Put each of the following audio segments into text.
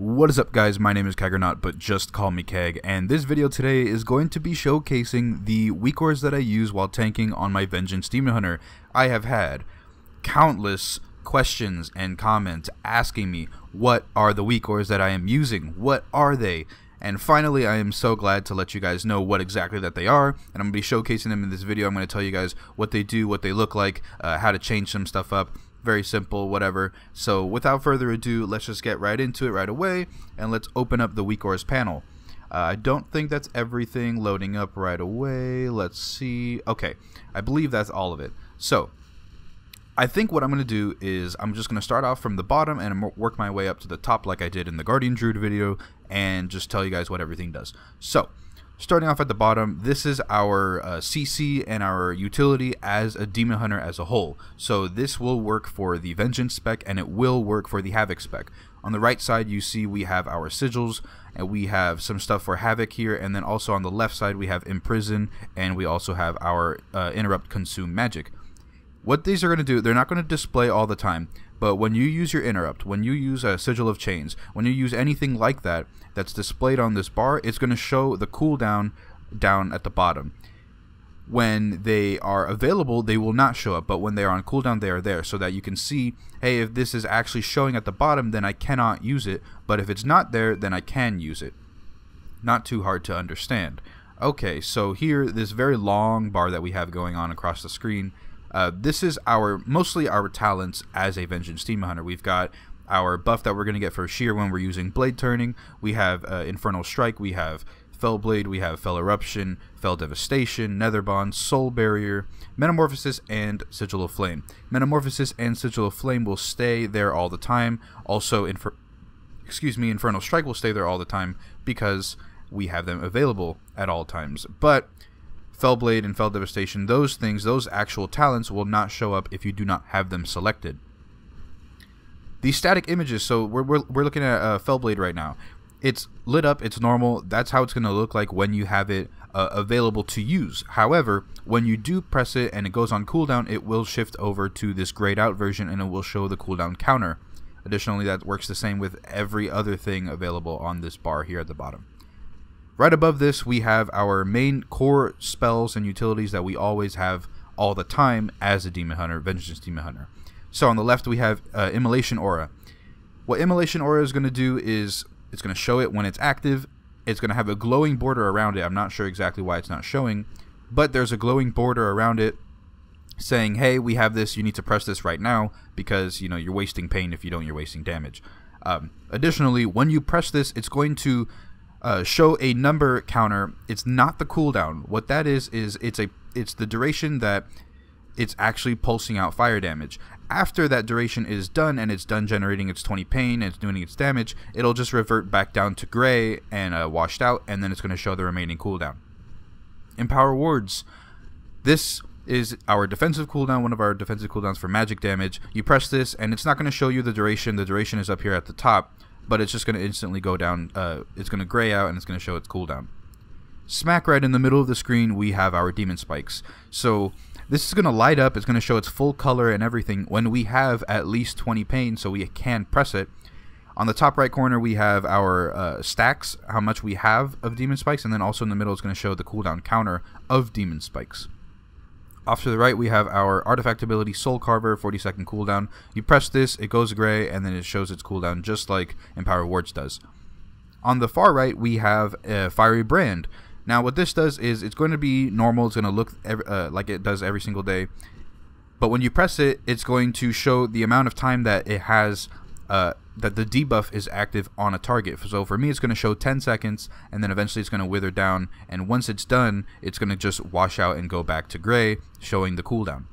What is up, guys? My name is Keggernaut, but just call me Keg, and this video today is going to be showcasing the Weakauras that I use while tanking on my Vengeance Demon Hunter. I have had countless questions and comments asking me, what are the Weakauras that I am using? What are they? And finally, I am so glad to let you guys know what exactly that they are, and I'm going to be showcasing them in this video. I'm going to tell you guys what they do, what they look like, how to change some stuff up. Very simple, whatever. So without further ado, let's just get right into it right away, and let's open up the Weakauras panel. I don't think that's everything loading up right away. Let's see. Okay, I believe that's all of it. So I think what I'm going to do is I'm just going to start off from the bottom and work my way up to the top like I did in the Guardian Druid video, and just tell you guys what everything does. So starting off at the bottom, this is our CC and our utility as a Demon Hunter as a whole. So this will work for the Vengeance spec, and it will work for the Havoc spec. On the right side, you see we have our sigils, and we have some stuff for Havoc here, and then also on the left side we have Imprison, and we also have our Interrupt, Consume Magic. What these are going to do, they're not going to display all the time, but when you use your Interrupt, when you use a Sigil of Chains, when you use anything like that that's displayed on this bar, it's going to show the cooldown down at the bottom. When they are available, they will not show up, but when they are on cooldown, they are there, so that you can see, hey, if this is actually showing at the bottom, then I cannot use it, but if it's not there, then I can use it. Not too hard to understand. Okay, so here, this very long bar that we have going on across the screen, this is mostly our talents as a Vengeance Demon Hunter. We've got our buff that we're going to get for Shear when we're using Blade Turning. We have Infernal Strike, we have Fell Blade, we have Fell Eruption, Fell Devastation, Nether Bond, Soul Barrier, Metamorphosis, and Sigil of Flame. Metamorphosis and Sigil of Flame will stay there all the time. Also, Infernal Strike will stay there all the time because we have them available at all times. But Fell Blade and Fell Devastation, those things, those actual talents will not show up if you do not have them selected. These static images, so we're looking at Fell Blade right now. It's lit up, it's normal, that's how it's going to look like when you have it available to use. However, when you do press it and it goes on cooldown, it will shift over to this grayed out version and it will show the cooldown counter. Additionally, that works the same with every other thing available on this bar here at the bottom. Right above this, we have our main core spells and utilities that we always have all the time as a Demon Hunter, Vengeance Demon Hunter. So on the left, we have Immolation Aura. What Immolation Aura is going to do is it's going to show it when it's active. It's going to have a glowing border around it. I'm not sure exactly why it's not showing, but there's a glowing border around it saying, hey, we have this, you need to press this right now because, you know, you're wasting pain. If you don't, you're wasting damage. Additionally, when you press this, it's going to show a number counter. It's not the cooldown. What that is it's the duration that it's actually pulsing out fire damage. After that duration is done and it's done generating its 20 pain and it's doing its damage, it'll just revert back down to gray and washed out, and then it's going to show the remaining cooldown. Empower Wards. This is our defensive cooldown, one of our defensive cooldowns for magic damage. You press this and it's not going to show you the duration. The duration is up here at the top, but it's just going to instantly go down. It's going to gray out and it's going to show its cooldown. Smack right in the middle of the screen, we have our Demon Spikes. So this is going to light up, it's going to show its full color and everything when we have at least 20 pain, so we can press it. On the top right corner, we have our stacks, how much we have of Demon Spikes, and then also in the middle is going to show the cooldown counter of Demon Spikes. Off to the right, we have our artifact ability, Soul Carver, 40-second cooldown. You press this, it goes gray, and then it shows its cooldown just like Empower Wards does. On the far right, we have Fiery Brand. Now what this does is it's going to be normal, it's going to look like it does every single day, but when you press it, it's going to show the amount of time that it has, that the debuff is active on a target. So for me, it's going to show 10 seconds, and then eventually it's going to wither down, and once it's done, it's going to just wash out and go back to gray, showing the cooldown.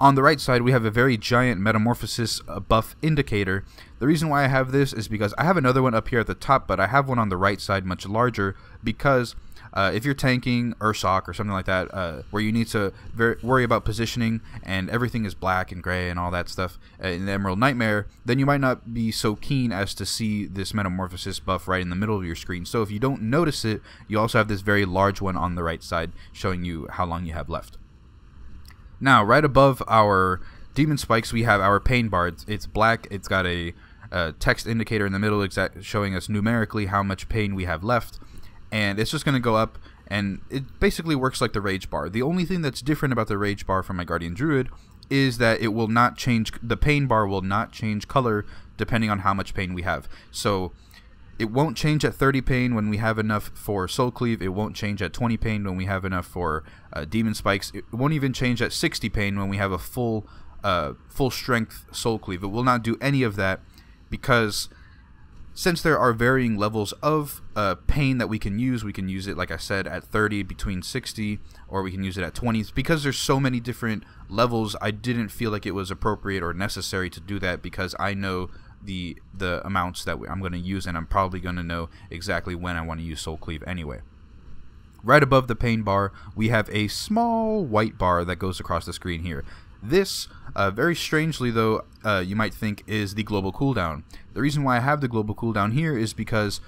On the right side, we have a very giant Metamorphosis buff indicator. The reason why I have this is because I have another one up here at the top, but I have one on the right side much larger because if you're tanking Ursoc or something like that, where you need to worry about positioning and everything is black and gray and all that stuff in the Emerald Nightmare, then you might not be so keen as to see this Metamorphosis buff right in the middle of your screen. So if you don't notice it, you also have this very large one on the right side showing you how long you have left. Now, right above our Demon Spikes, we have our Pain Bards. It's black, it's got a text indicator in the middle showing us numerically how much pain we have left, and it's just going to go up, and it basically works like the rage bar. The only thing that's different about the rage bar from my Guardian Druid is that it will not change, the pain bar will not change color depending on how much pain we have. So it won't change at 30 pain when we have enough for Soul Cleave. It won't change at 20 pain when we have enough for Demon Spikes. It won't even change at 60 pain when we have a full strength Soul Cleave. It will not do any of that, because since there are varying levels of pain that we can use it, like I said, at 30, between 60, or we can use it at 20. Because there's so many different levels, I didn't feel like it was appropriate or necessary to do that, because I know the amounts that I'm going to use, and I'm probably going to know exactly when I want to use Soul Cleave anyway. Right above the pain bar, we have a small white bar that goes across the screen here. This, very strangely though, you might think is the global cooldown. The reason why I have the global cooldown here is because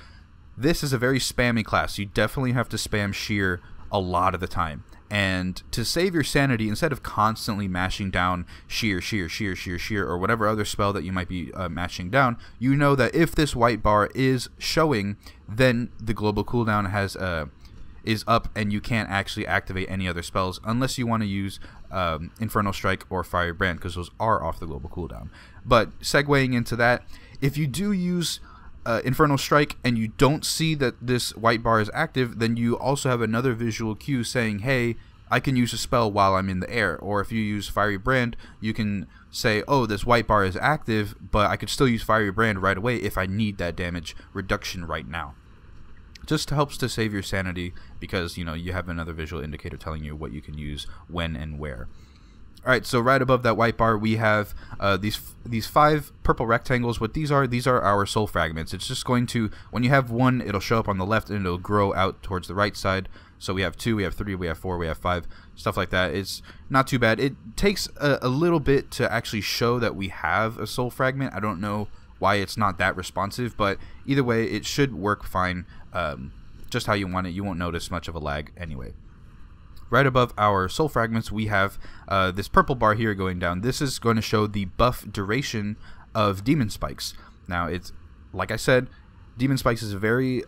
this is a very spammy class. You definitely have to spam shear a lot of the time. And to save your sanity, instead of constantly mashing down shear, or whatever other spell that you might be mashing down, you know that if this white bar is showing, then the global cooldown is up, and you can't actually activate any other spells unless you want to use Infernal Strike or Fiery Brand, because those are off the global cooldown. But segueing into that, if you do use Infernal Strike and you don't see that this white bar is active, then you also have another visual cue saying, hey, I can use a spell while I'm in the air. Or if you use Fiery Brand, you can say, oh, this white bar is active, but I could still use Fiery Brand right away if I need that damage reduction right now. Just helps to save your sanity, because you know you have another visual indicator telling you what you can use when and where. Alright, so right above that white bar we have these 5 purple rectangles. What these are our soul fragments. It's just going to, when you have one, it'll show up on the left and it'll grow out towards the right side. So we have 2, we have 3, we have 4, we have 5, stuff like that. It's not too bad. It takes a little bit to actually show that we have a soul fragment. I don't know why it's not that responsive, but either way it should work fine, just how you want it. You won't notice much of a lag anyway. Right above our soul fragments we have this purple bar here going down. This is going to show the buff duration of Demon Spikes. Now, it's like I said, Demon Spikes is a very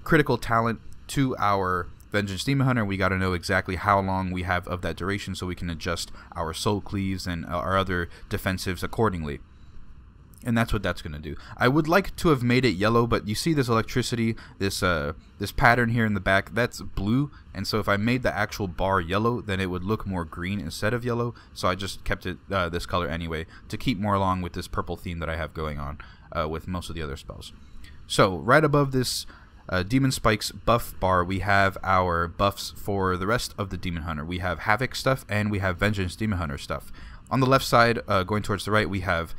critical talent to our Vengeance Demon Hunter. We got to know exactly how long we have of that duration so we can adjust our Soul Cleaves and our other defensives accordingly. And that's what that's going to do. I would like to have made it yellow, but you see this electricity, this pattern here in the back, that's blue. And so if I made the actual bar yellow, then it would look more green instead of yellow. So I just kept it this color anyway, to keep more along with this purple theme that I have going on with most of the other spells. So right above this Demon Spikes buff bar, we have our buffs for the rest of the Demon Hunter. We have Havoc stuff and we have Vengeance Demon Hunter stuff. On the left side, going towards the right, we have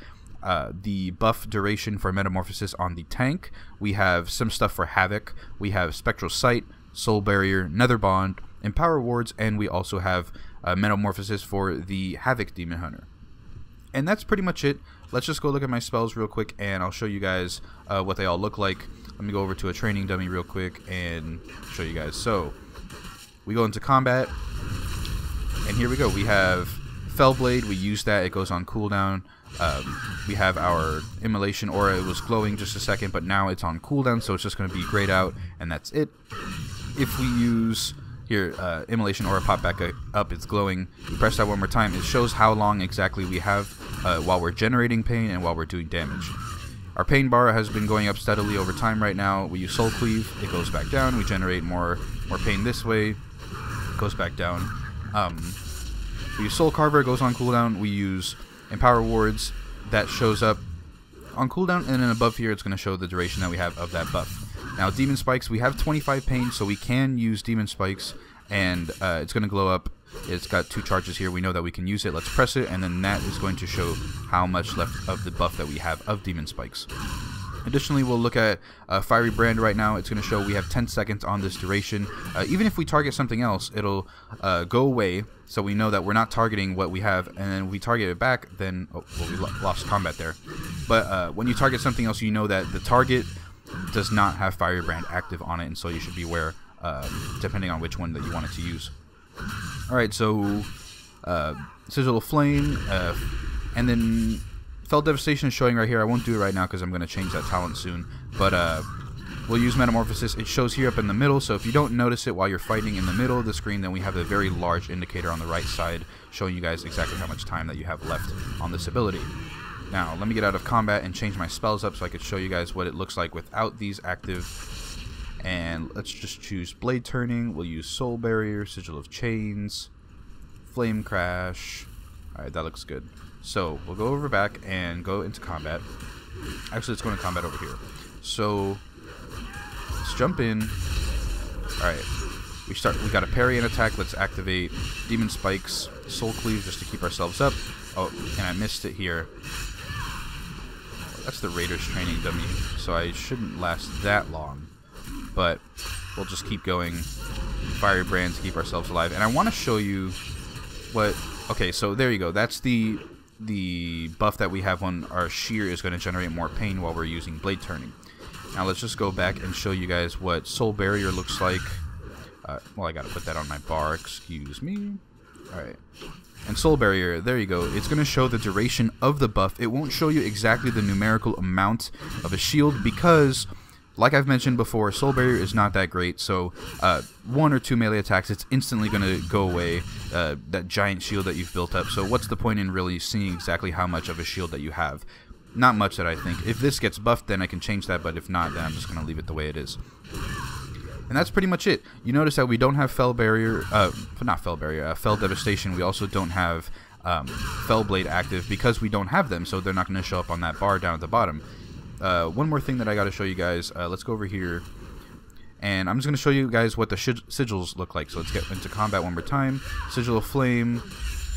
the buff duration for Metamorphosis on the tank. We have some stuff for Havoc. We have Spectral Sight, Soul Barrier, Nether Bond, Empower Wards, and we also have Metamorphosis for the Havoc Demon Hunter. And that's pretty much it. Let's just go look at my spells real quick, and I'll show you guys what they all look like. Let me go over to a training dummy real quick and show you guys. So, we go into combat, and here we go. We have Fellblade. We use that. It goes on cooldown. We have our Immolation Aura. It was glowing just a second, but now it's on cooldown, so it's just going to be grayed out, and that's it. If we use here Immolation Aura pop back up, it's glowing. We press that one more time. It shows how long exactly we have while we're generating pain and while we're doing damage. Our pain bar has been going up steadily over time right now. We use Soul Cleave. It goes back down. We generate more pain this way. It goes back down. We use Soul Carver. It goes on cooldown. We use Empower Wards. That shows up on cooldown, and then above here it's going to show the duration that we have of that buff. Now, Demon Spikes, we have 25 pain, so we can use Demon Spikes, and it's going to glow up. It's got 2 charges here. We know that we can use it. Let's press it, and then that is going to show how much left of the buff that we have of Demon Spikes. Additionally, we'll look at Fiery Brand right now. It's going to show we have 10 seconds on this duration. Even if we target something else, it'll go away, so we know that we're not targeting what we have, and then we target it back, then... Oh, well, we lost combat there. But when you target something else, you know that the target does not have Fiery Brand active on it, and so you should be aware, depending on which one that you want it to use. Alright, so Sigil of Flame, and then Fell Devastation is showing right here. I won't do it right now because I'm going to change that talent soon. But we'll use Metamorphosis. It shows here up in the middle, so if you don't notice it while you're fighting in the middle of the screen, then we have a very large indicator on the right side showing you guys exactly how much time that you have left on this ability. Now, let me get out of combat and change my spells up so I could show you guys what it looks like without these active. And let's just choose Blade Turning. We'll use Soul Barrier, Sigil of Chains, Flame Crash. Alright, that looks good. So, we'll go over back and go into combat. Actually, let's go into combat over here. So, let's jump in. Alright, we got a parry and attack. Let's activate Demon Spikes, Soul Cleave just to keep ourselves up. Oh, and I missed it here. That's the Raiders training dummy, so I shouldn't last that long. But we'll just keep going. Fiery Brand to keep ourselves alive. And I want to show you what... Okay, so there you go. That's the buff that we have when our shear is going to generate more pain while we're using Blade Turning. Now let's just go back and show you guys what Soul Barrier looks like. Well, I got to put that on my bar. Excuse me. Alright. And Soul Barrier, there you go. It's going to show the duration of the buff. It won't show you exactly the numerical amount of a shield because... Like I've mentioned before, Soul Barrier is not that great, so 1 or 2 melee attacks, it's instantly going to go away, that giant shield that you've built up. So what's the point in really seeing exactly how much of a shield that you have? Not much, that I think. If this gets buffed, then I can change that, but if not, then I'm just going to leave it the way it is. And that's pretty much it. You notice that we don't have Fell Barrier, Fell Devastation. We also don't have Fell Blade active because we don't have them, so they're not going to show up on that bar down at the bottom. One more thing that I got to show you guys. Let's go over here, and I'm just going to show you guys what the sigils look like. So let's get into combat one more time. Sigil of Flame,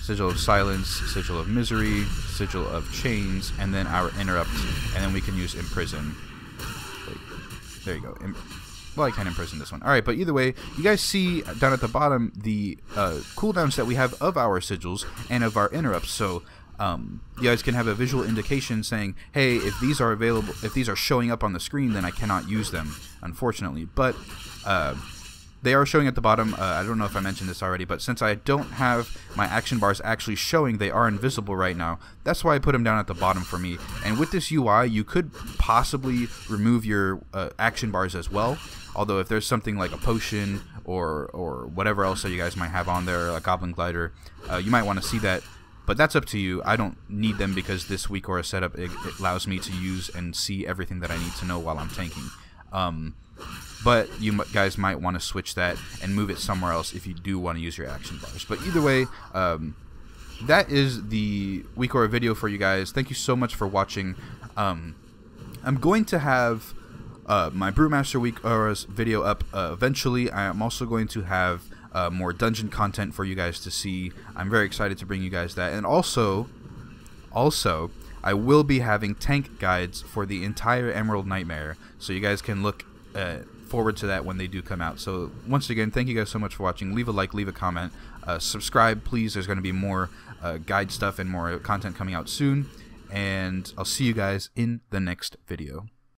Sigil of Silence, Sigil of Misery, Sigil of Chains, and then our Interrupt, and then we can use Imprison. Wait, there you go. Well, I can't imprison this one. Alright, but either way, you guys see down at the bottom the cooldowns that we have of our sigils and of our interrupts. So you guys can have a visual indication saying, hey, if these are available, if these are showing up on the screen, then I cannot use them, unfortunately. But they are showing at the bottom. I don't know if I mentioned this already, but since I don't have my action bars actually showing, they are invisible right now. That's why I put them down at the bottom for me. And with this UI, you could possibly remove your action bars as well. Although if there's something like a potion or whatever else that you guys might have on there, a Goblin Glider, you might want to see that. But that's up to you. I don't need them because this Weakauras setup it allows me to use and see everything that I need to know while I'm tanking. But you guys might want to switch that and move it somewhere else if you do want to use your action bars. But either way, that is the Weakauras video for you guys. Thank you so much for watching. I'm going to have my Brewmaster Weakauras video up eventually. I am also going to have more dungeon content for you guys to see. I'm very excited to bring you guys that. And also, I will be having tank guides for the entire Emerald Nightmare, so you guys can look forward to that when they do come out. So once again, thank you guys so much for watching. Leave a like, leave a comment, subscribe please. There's going to be more guide stuff and more content coming out soon, and I'll see you guys in the next video.